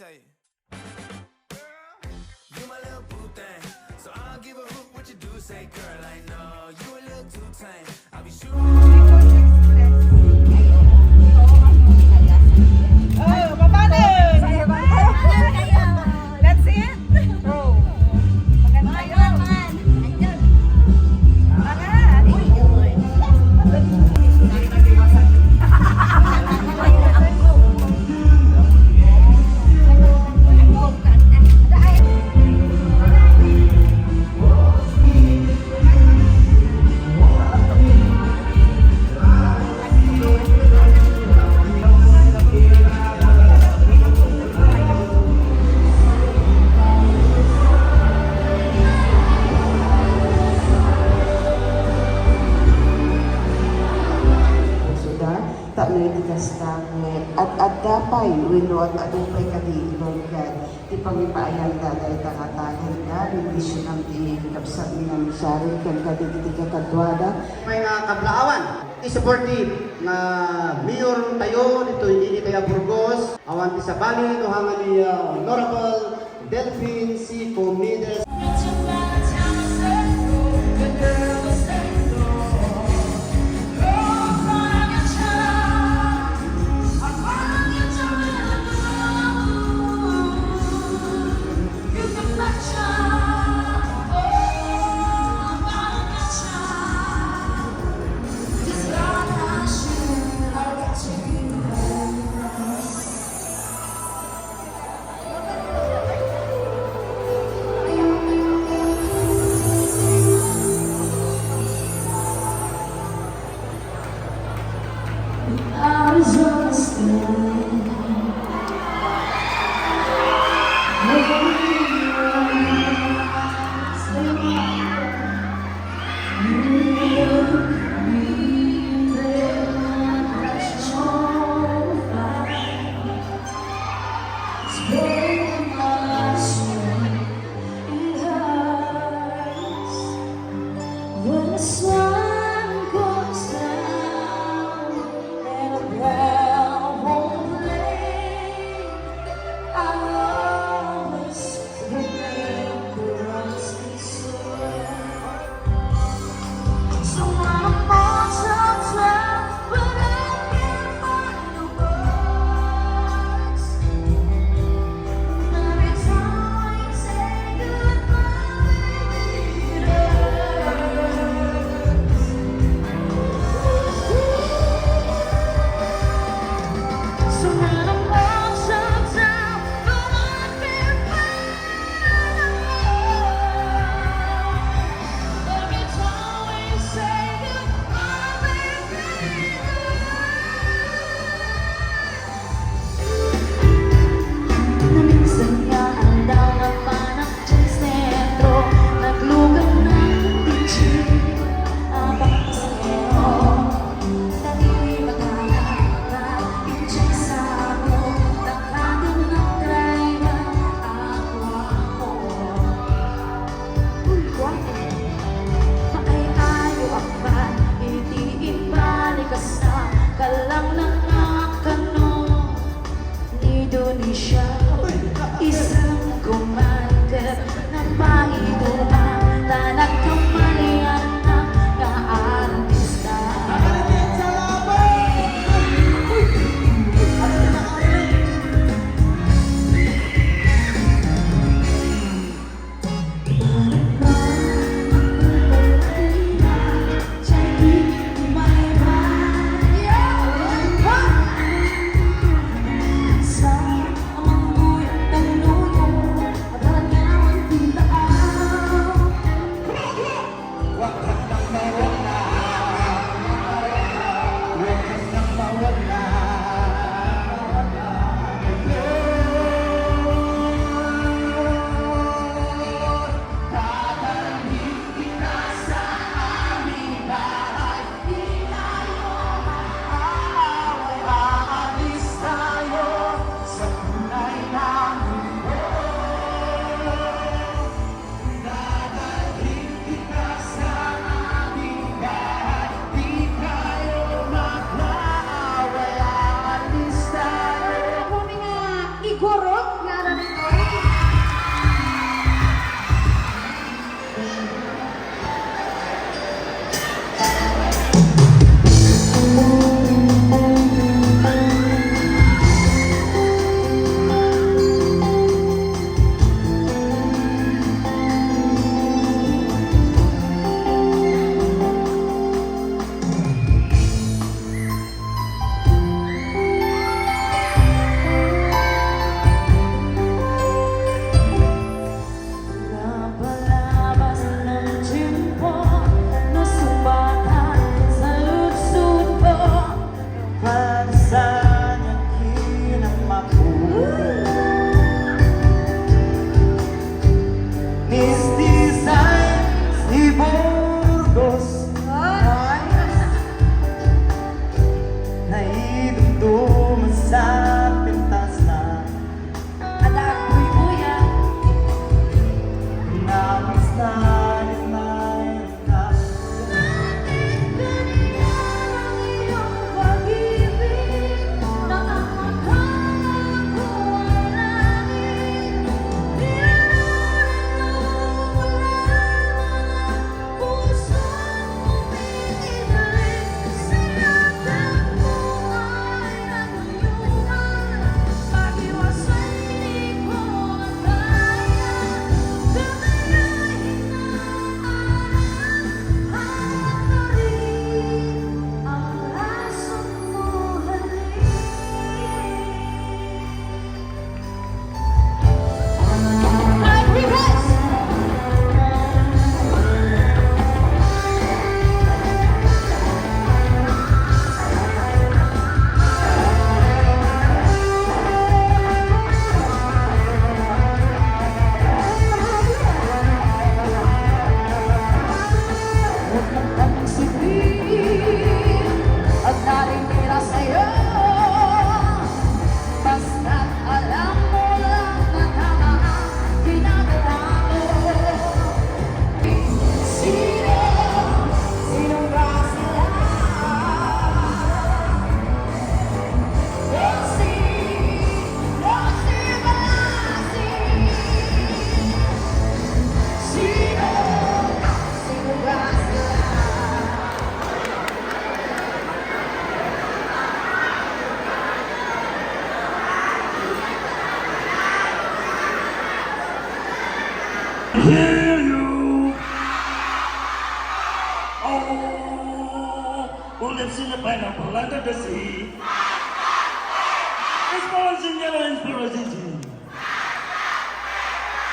tell you. You my little boo thing, so I don't give a hoot what you do. Say, girl, I know you a little too tame. I'll be shooting. Oh, papanin! Let's see it. Bro. Maganda yun. At dapay, winot, at upay kadiibang yan. Di pangipaayan daday tangatangan na, bindisyon ang kapsat ng syari, kan kadikiti katadwada. May kablaawan, supportive na mayor tayo dito, hindi kaya Burgos, awan ti sa Bali, tuhangan ni Honorable Delphine C. Comides. Among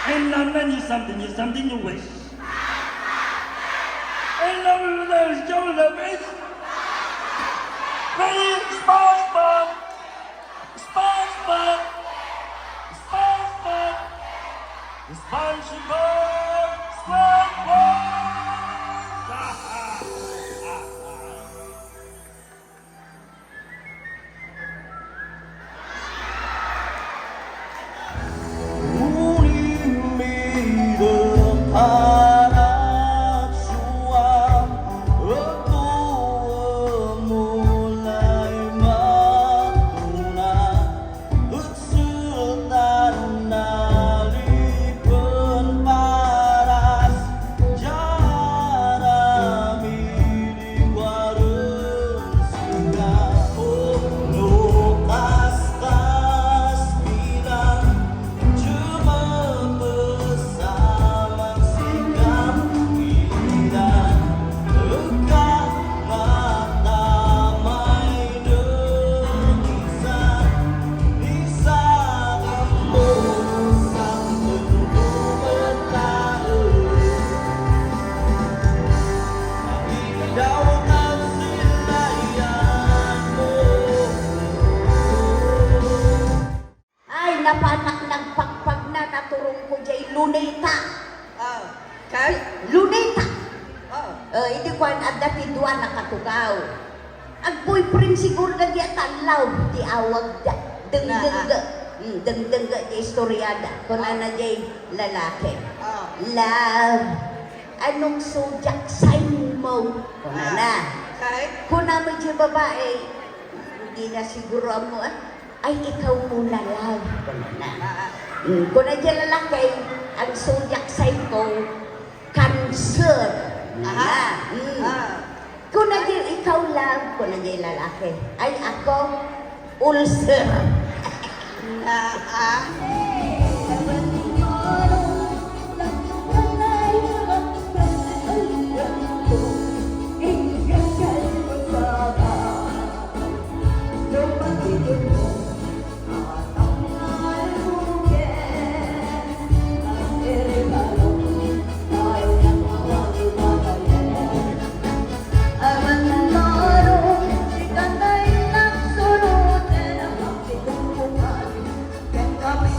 And London is something you wish. And London is going to wish. Playing SpongeBob, SpongeBob, SpongeBob, SpongeBob, SpongeBob. Ay, napanak nagpagpag na naturong ko dyan, luneta. Oh. Kay? Luneta. Oh. Hindi ko ang dati dua nakatugaw. Ang boyfriend siguro na diya talaw, di awag da. Deng-deng-ga. Deng-deng-ga di istoryada. Kung na diya lalaki. Oh. Love, anong sujak sign mo? Kung na. Kay? Kung naman diya babae, hindi na siguro mo, ay ikaw muna lang. Kung na. Kung na diya lalaki, ang sujak sign ko, cancer. Aha. Ah. Kung nandiyan ikaw lang, kung nandiyan lalaki, ay ako, ulcer. Kami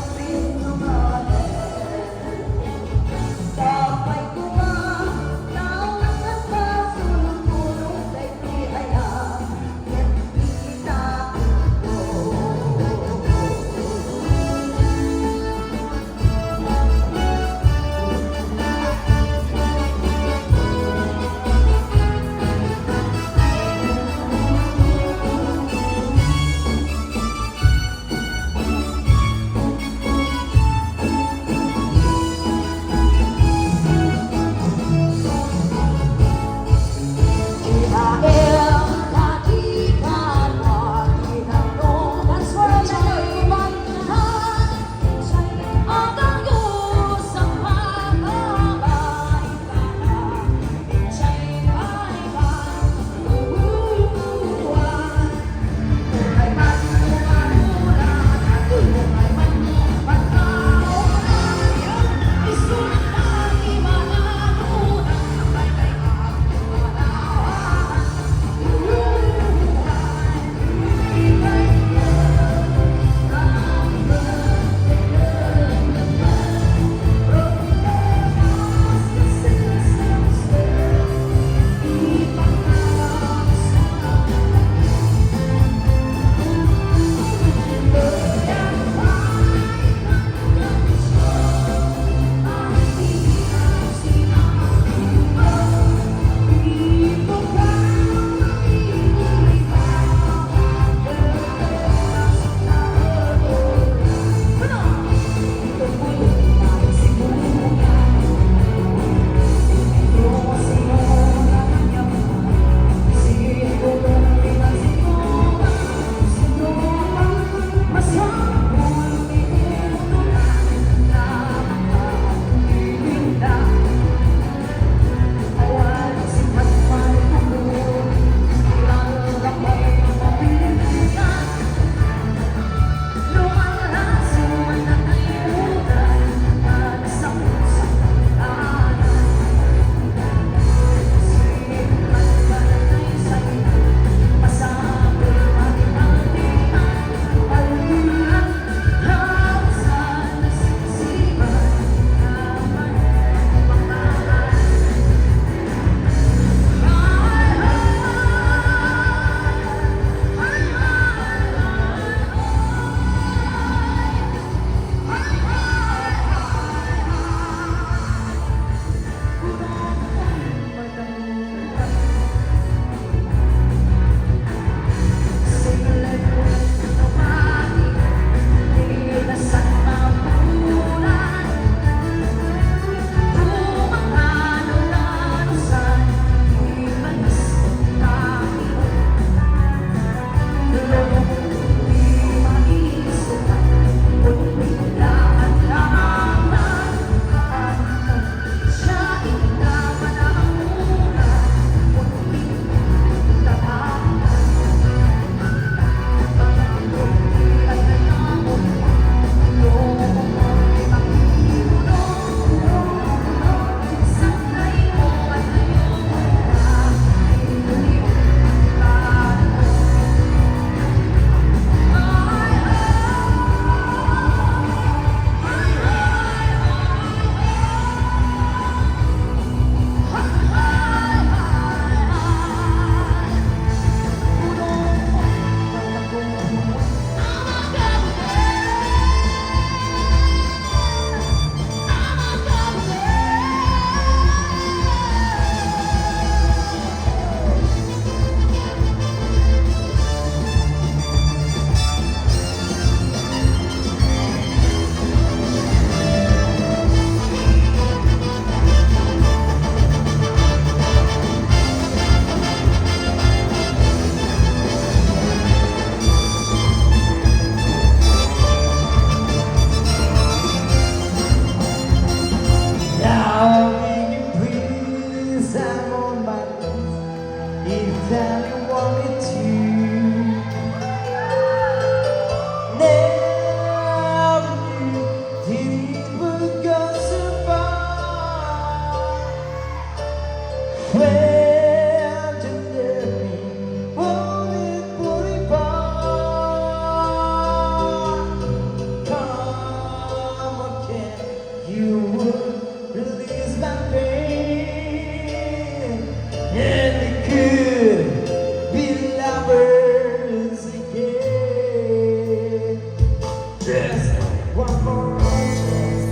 Just one more chance.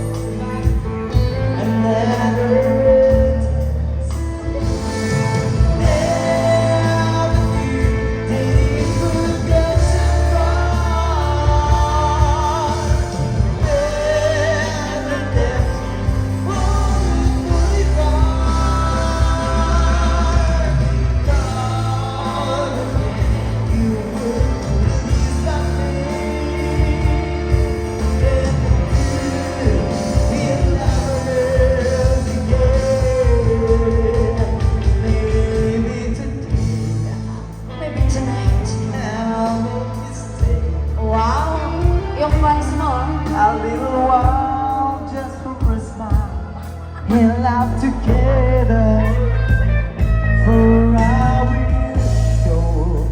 I never Maybe tonight. Wow! Yung fans mo, a little while just for a smile. We'll laugh together for I will show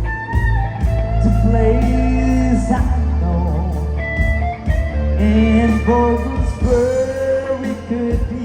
the place I know in Bogusburg we could be.